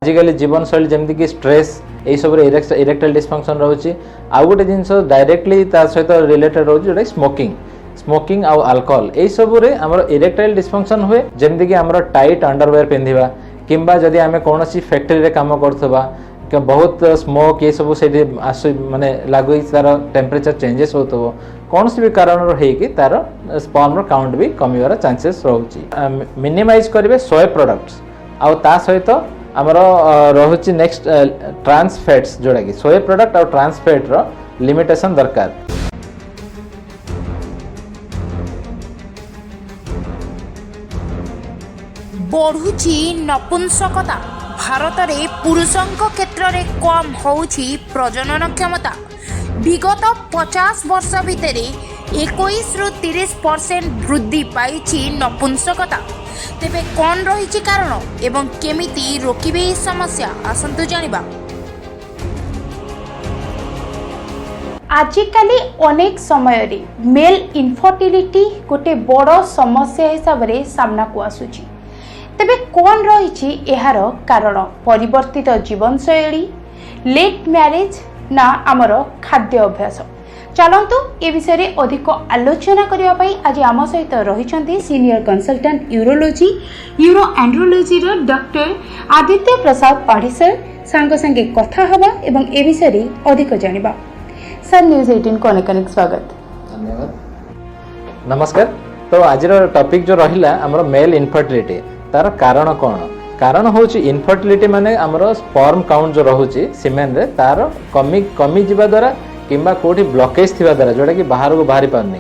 आजिकल जीवन शैली जमती कि स्ट्रेस यही सब इरेक्टाइल डिस्फंक्शन रोचे आउ गोटे जिनस डायरेक्टली सहित रिलेटेड रोचे जोटा स्मोकिंग आउ अल्कोहल यही सब आमर इरेक्टाइल डिस्फंक्शन हुए जमती कि आमर टाइट अंडरवेयर पिंधिबा किंबा जदि आम कौन फैक्ट्री रे काम करथबा बहुत स्मोक ये सब से माने लागू तार टेम्परेचर चेंजेस होतो कौन भी कारण रही तार स्पर्म काउंट भी कमिवार चांसेस रोचे मिनिमाइज करेंगे सोय प्रोडक्ट्स आउ ता सहित आमर रोचे नेक्स्ट ट्रांस फैट्स जोड़ा कि सोय प्रोडक्ट और ट्रांस फैट रो लिमिटेशन दरकार। बढ़ुची नपुंसकता भारत में पुरुषों क्षेत्र में कम होउची प्रजनन क्षमता विगत 50 वर्ष भितर 21 रु 30% वृद्धि पाई नपुंसकता तेबे कौन रही कारण एवं केमिति रोकिबे ई समस्या आसंतु जानिबा। आजिकाली अनेक समय रे मेल इनफर्टिलिटी गोटे बड़ समस्या हिसाब से सामना को आसुची तेबे कौन रही यार कारण परिवर्तित जीवनशैली लेट मैरिज ना आमर खाद्य अभ्यास चलतु ए विषय में अधिक आलोचना करने आज आम सहित रही senior consultant urology uro andrology doctor Aditya Prasad Padhi sir सांग संगे कथा हवा एवं ए विषय में अधिक जानिबा। सर न्यूज 18 को अनेक स्वागत। धन्यवाद। नमस्कार। तो आज टॉपिक जो रहिला हमर मेल इनफर्टिलिटी तार कारण कौन कारण होची इनफर्टिलिटी माने हमर स्पर्म काउंट जो रहूची सीमेन रे तार कमी जीवा द्वारा किंबा कोठी ब्लॉकेज थिबा द्वारा जोटा कि बाहर को बाहरी पारनी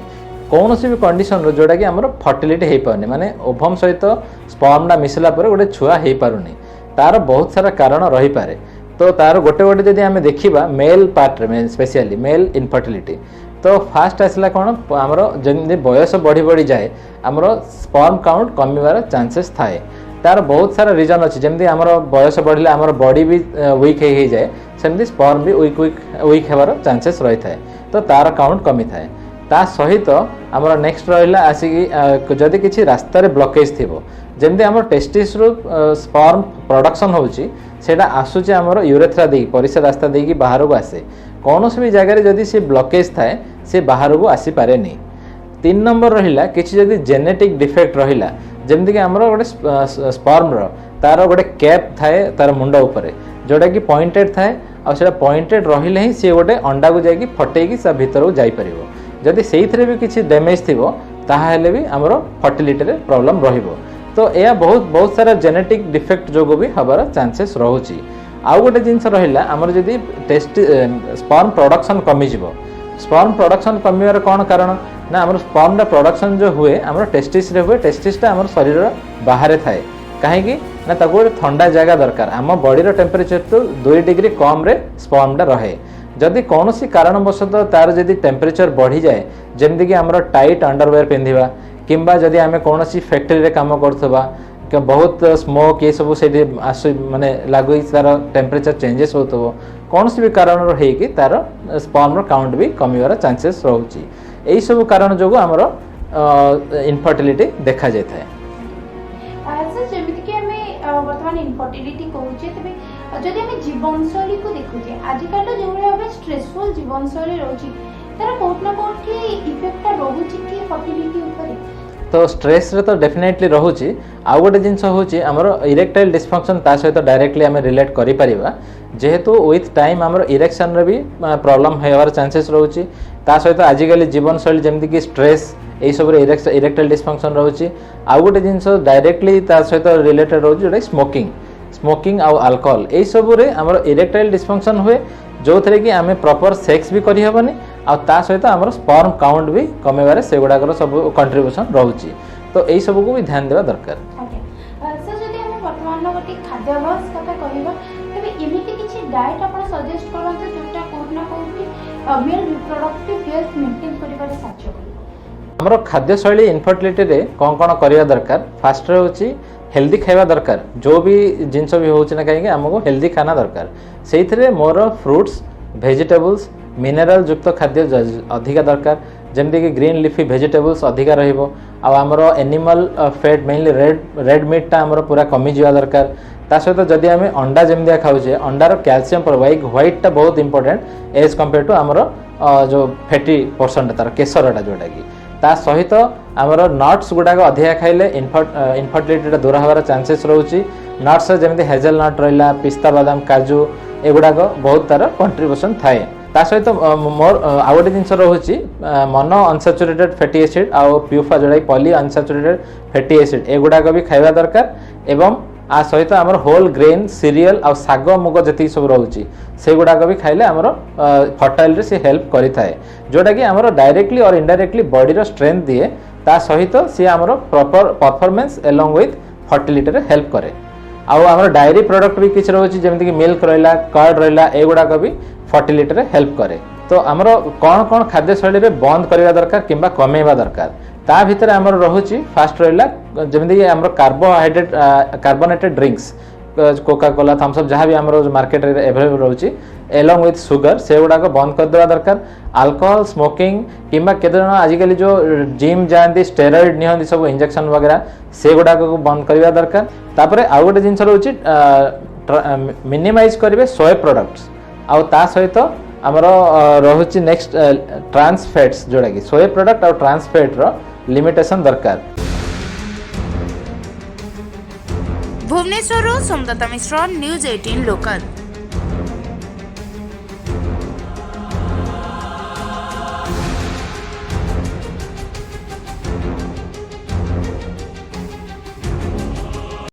कौन भी कंडीशन रो जोटा कि हमर फर्टिलिटी हे पारनी माने ओभम सहित स्पर्म डा मिसला पर गोटे छुआ हे पारुनी तार बहुत सारा कारण रही पारे। तो तार गोटे गोटे जदि आमे देखिबा मेल पार्ट रे स्पेशली मेल इनफर्टिलिटी तो फास्ट आसला कौन हमर जदि बयस बढ़ी बढ़ी जाए हमर स्पर्म काउंट कमिवार चांसेस थाए तार बहुत सारा रीजन अच्छी जमी आम बयस बढ़ले आम बॉडी भी वीक हो जाए सेमती स्पर्म भी वीक होवार चांसेस रही थाए तो तार काउंट कमी थाए ता सहित आमर नेक्स्ट रहा आसिक जदि किसी रास्तार ब्लॉकेज थी जमती आम टेस्टिस रु स्पर्म प्रोडक्शन होची सेटा आसूचे आमर यूरेथ्रा दे परिस्रा रास्ता देकी बाहर को आसे कौन भी जगह जदि सी ब्लॉकेज थाए सी बाहर को आसी पारे नहीं। 3 नंबर रहिला किसी जदि जेनेटिक डिफेक्ट रहिला जमती कि आमर गोटे स्पर्म तार गोटे कैप थाए तार मुंड उपरे जोटा कि पॉइंटेड थाए और सेटा पॉइंटेड रहिले ही सी गोटे अंडा को जाइए फटेकी सा भीतर को जाई परिबो जदि सेइथरे भी किसी डैमेज थिबो ताहाले भी आमर फर्टिलिटी रे प्रॉब्लम रहिबो। तो यह बहुत सारा जेनेटिक डिफेक्ट जोगो भी हबार चांसेस रहुची। आउ गोटे जिनस रहिला आमर जदि टेस्ट स्पर्म प्रोडक्शन कमी जिवो स्पर्म प्रोडक्शन कमिवार कौन कारण ना आमर स्पर्म प्रोडक्शन जो हुए आमर टेस्टिस रे हुए टेस्टिसटा आमर शरीर बाहर थाए कहीं ना ताको गोटे ठंडा जगह दरकार आम बॉडी टेम्परेचर टू 2 डिग्री कम रे स्पर्मटा रहे जदि कौन सी कारणवशत तार जदि टेम्परेचर बढ़ी जाए जमती कि आमर टाइट अंडरवेयर पिंधिबा किंबा जदि आम कौन फैक्ट्री रे काम करथबा बहुत स्मोक ये सब से माने लागू तार टेम्परेचर चेंजेस होतो कौन भी कारण रही तार स्पर्म काउंट भी कमिवार चांसेस रोचे यही सब कारण जो आमर इनफर्टिलिटी देखा जाए थाए। वर्तमान इनफर्टिलिटी कहूचे तबे जदि हम जीवनशैली को देखुचे आजिकल जो भाव स्ट्रेसफुल जीवनशैली रोची तार कोट ना कोट की इफेक्ट रोची कि फर्टिलिटी ऊपर तो स्ट्रेस रे तो डेफिनेटली रोची आउ गोटे जिनस होची हमर इरेक्टाइल डिस्फंक्शन ता सहित डायरेक्टली हम रिलेट करि परिबा जेहेतु विथ टाइम हमर इरेक्शन रे भी प्रॉब्लम हेवार चांसेस रोची ता सहित आजिकल जीवनशैली जमती कि स्ट्रेस यही सब इरेक्टाइल डिस्फंक्शन रोची आउ गोटे जिनस डायरेक्टली ता सहित रिलेटेड रोची जोटा स्मोकिंग आउ अल्कोहल यही सब हमर इरेक्टाइल डिस्फंक्शन हुए जो थे कि आम प्रॉपर सेक्स भी करहबनी आ ता सहित हमर स्पर्म काउंट भी कमेबारे से गुडाकर सब कंट्रीब्यूशन रोची तो यही सब को भी ध्यान देवा दरकार। सर जदि हम वर्तमान गोटे खाद्याभ्यास कथा कहबा तबे एमिति किछि डाइट आपण सजेस्ट करंते जोटा कोन ना कोन मेल रिप्रोडक्टिव हेल्थ मेंटेन करिबारे साहाय्य करबो। हमर खाद्य शैली इनफर्टिलिटी रे कोन कोन करिया दरकार फास्ट रे होची हेल्दी खाଇବା दरकार जो भी जिनस भी होची ना कहीं हमको हेल्दी खाना दरकार से मोर फ्रूट्स वेजिटेबल्स मिनरल युक्त खाद्य अधिका दरकार जमती कि ग्रीन लिफी वेजिटेबल्स अधिका रहिबो आमर एनिमल फैट मेनली रेड मीटा आमर पूरा कमी जावा दरकार ता सहित जदि आम अंडा जमी खाऊे अंडार कैल्शियम व्हाइटा बहुत इंपोर्टेंट एज कंपेयर टू आमर जो फैटी पोर्सन तार केसरटा जोटा कि ता सहित आमर नट्स गुड़ाक अधिका खाइले इनफर्टिलिटी दूर हमार चांसेस रोचे नट्स जमी हेजलनट रहा पिस्ता बादाम काजू एगुड़ाक बहुत तार कंट्रीब्यूशन थाए ता सहित मोर आउ गोटे जिन रोचे मोनो अनसैचुरेटेड फैटी एसिड आउ प्यूफा जोड़ा पॉली अनसैचुरेटेड फैटी एसिड एगुड़ाक भी खाइबा दरकार एवं आ सहित आमर होल ग्रेन सीरियल आ साग मुग जी सब रोचे से गुड़ाक भी खाइले आमर फर्टाइल से हेल्प करें जोटा कि आमर डायरेक्टली और इनडायरेक्टली बॉडी स्ट्रेंथ दिए ता सहित सी आमर proper performance along with fertility रे हेल्प करे आउ आमर डायरी प्रोडक्ट भी किसी रोचे जमीन कि मिल्क रहा कर्ड रहा एगुड़ाक भी फर्टिलिटी रे हेल्प करे तो आमर कौन कौन खाद्य शैली रे बंद करवा दरकार किंबा कमेवा दरकार ता भितर आमर रोचे फास्ट रहा जमीन आमर carbonated drinks Coca Cola Thums Up जहाँ भी आमर मार्केट रे अवेलेबल रोचे एलोंग विथ सुगर से गुड़ाक बंद कर देवा दरकार अल्कोहल स्मोकिंग किंबा केते जन आजिकल जो जिम जाती स्टेरॉइड निहंती सब इंजेक्शन वगैरह से गुड़ाक बंद करवा दरकार तापर आउ गोटे जिन रोचे मिनिमाइज करेंगे सोय प्रोडक्ट्स आउ ता सहित आमर रोचे नेक्स्ट ट्रांस फैट्स जोड़ा कि सोय प्रोडक्ट और ट्रांस फैट रो लिमिटेशन दरकार। भुवनेश्वर सोमदत्ता मिश्र न्यूज 18 लोकल।